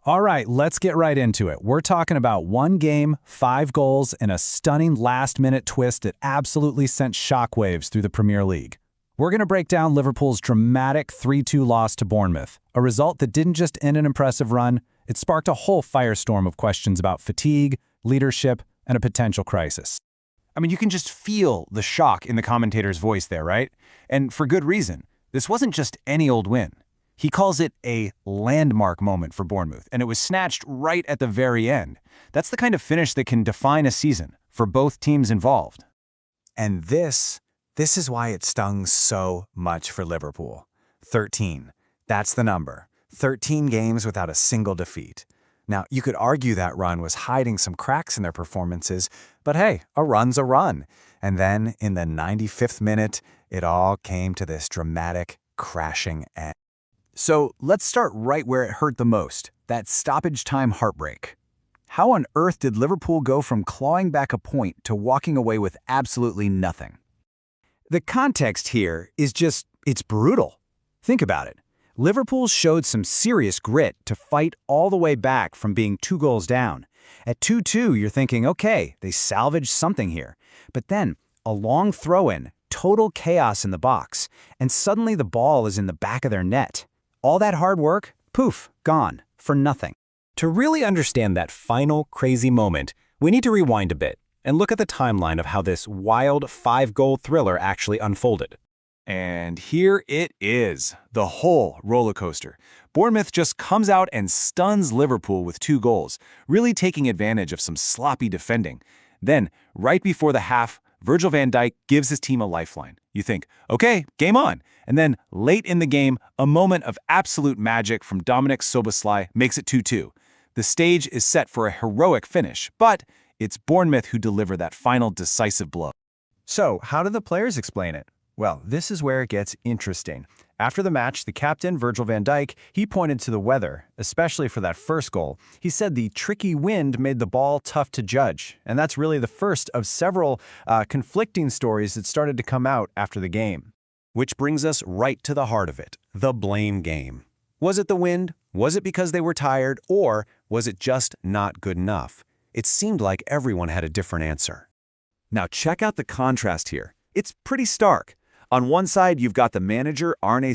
All right, let's get right into it. We're talking about one game, 5 goals, and a stunning last-minute twist that absolutely sent shockwaves through the Premier League. We're going to break down Liverpool's dramatic 3-2 loss to Bournemouth, a result that didn't just end an impressive run, it sparked a whole firestorm of questions about fatigue, leadership, and a potential crisis. I mean, you can just feel the shock in the commentator's voice there, right? And for good reason. This wasn't just any old win. He calls it a landmark moment for Bournemouth, and it was snatched right at the very end. That's the kind of finish that can define a season for both teams involved. And this is why it stung so much for Liverpool. 13. That's the number. 13 games without a single defeat. Now, you could argue that run was hiding some cracks in their performances, but hey, a run's a run. And then, in the 95th minute, it all came to this dramatic, crashing end. So let's start right where it hurt the most, that stoppage time heartbreak. How on earth did Liverpool go from clawing back a point to walking away with absolutely nothing? The context here is just, it's brutal. Think about it. Liverpool showed some serious grit to fight all the way back from being 2 goals down. At 2-2, you're thinking, okay, they salvaged something here. But then, a long throw-in, total chaos in the box, and suddenly the ball is in the back of their net. All that hard work, poof, gone, for nothing. To really understand that final, crazy moment, we need to rewind a bit and look at the timeline of how this wild 5-goal thriller actually unfolded. And here it is, the whole roller coaster. Bournemouth just comes out and stuns Liverpool with 2 goals, really taking advantage of some sloppy defending. Then, right before the half, Virgil van Dijk gives his team a lifeline. You think, okay, game on. And then, late in the game, a moment of absolute magic from Dominik Szoboszlai makes it 2-2. The stage is set for a heroic finish, but it's Bournemouth who deliver that final decisive blow. So, how do the players explain it? Well, this is where it gets interesting. After the match, the captain, Virgil van Dijk, he pointed to the weather, especially for that first goal. He said the tricky wind made the ball tough to judge, and that's really the first of several conflicting stories that started to come out after the game. Which brings us right to the heart of it, the blame game. Was it the wind? Was it because they were tired? Or was it just not good enough? It seemed like everyone had a different answer. Now check out the contrast here. It's pretty stark. On one side, you've got the manager, Arne.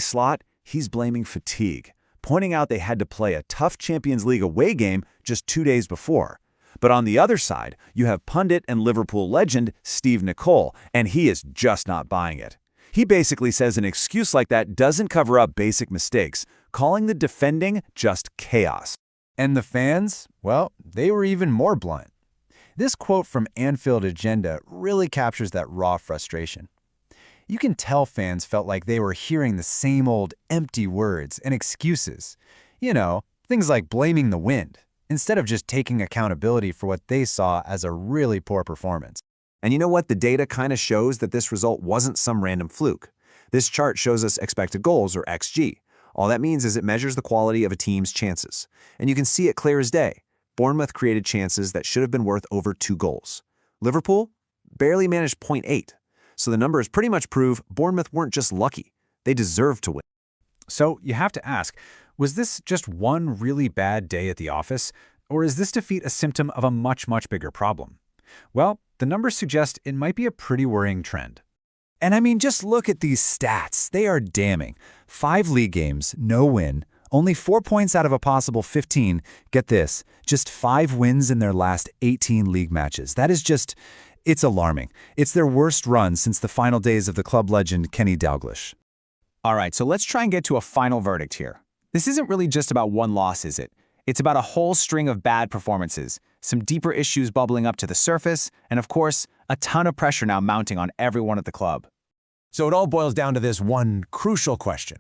He's blaming fatigue, pointing out they had to play a tough Champions League away game just 2 days before. But on the other side, you have pundit and Liverpool legend, Steve Nicol, and he is just not buying it. He basically says an excuse like that doesn't cover up basic mistakes, calling the defending just chaos. And the fans? Well, they were even more blunt. This quote from Anfield Agenda really captures that raw frustration. You can tell fans felt like they were hearing the same old empty words and excuses. You know, things like blaming the wind, instead of just taking accountability for what they saw as a really poor performance. And you know what? The data kind of shows that this result wasn't some random fluke. This chart shows us expected goals, or XG. All that means is it measures the quality of a team's chances. And you can see it clear as day. Bournemouth created chances that should have been worth over 2 goals. Liverpool barely managed 0.8. So the numbers pretty much prove Bournemouth weren't just lucky. They deserved to win. So you have to ask, was this just one really bad day at the office, or is this defeat a symptom of a much, much bigger problem? Well, the numbers suggest it might be a pretty worrying trend. And I mean, just look at these stats. They are damning. 5 league games, no win, only 4 points out of a possible 15. Get this, just 5 wins in their last 18 league matches. That is just... it's alarming. It's their worst run since the final days of the club legend Kenny Dalglish. All right, so let's try and get to a final verdict here. This isn't really just about one loss, is it? It's about a whole string of bad performances, some deeper issues bubbling up to the surface, and of course, a ton of pressure now mounting on everyone at the club. So it all boils down to this one crucial question.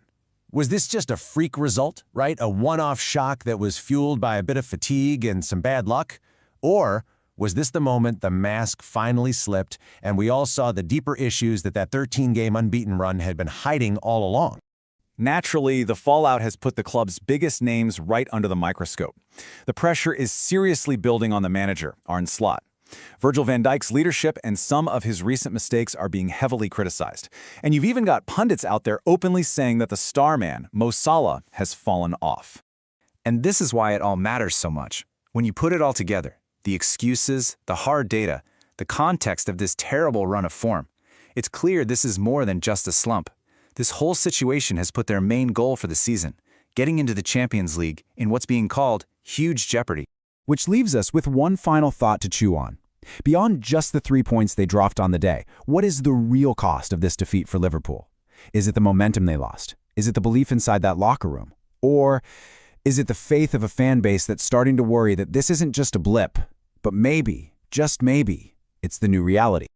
Was this just a freak result, right? A one-off shock that was fueled by a bit of fatigue and some bad luck? Or was this the moment the mask finally slipped and we all saw the deeper issues that 13-game unbeaten run had been hiding all along? Naturally, the fallout has put the club's biggest names right under the microscope. The pressure is seriously building on the manager, Arne. Virgil van Dijk's leadership and some of his recent mistakes are being heavily criticized. And you've even got pundits out there openly saying that the star man, Mo Salah, has fallen off. And this is why it all matters so much. When you put it all together, the excuses, the hard data, the context of this terrible run of form, it's clear this is more than just a slump. This whole situation has put their main goal for the season, getting into the Champions League, in what's being called huge jeopardy. Which leaves us with one final thought to chew on. Beyond just the 3 points they dropped on the day, what is the real cost of this defeat for Liverpool? Is it the momentum they lost? Is it the belief inside that locker room? Or is it the faith of a fan base that's starting to worry that this isn't just a blip, but maybe, just maybe, it's the new reality?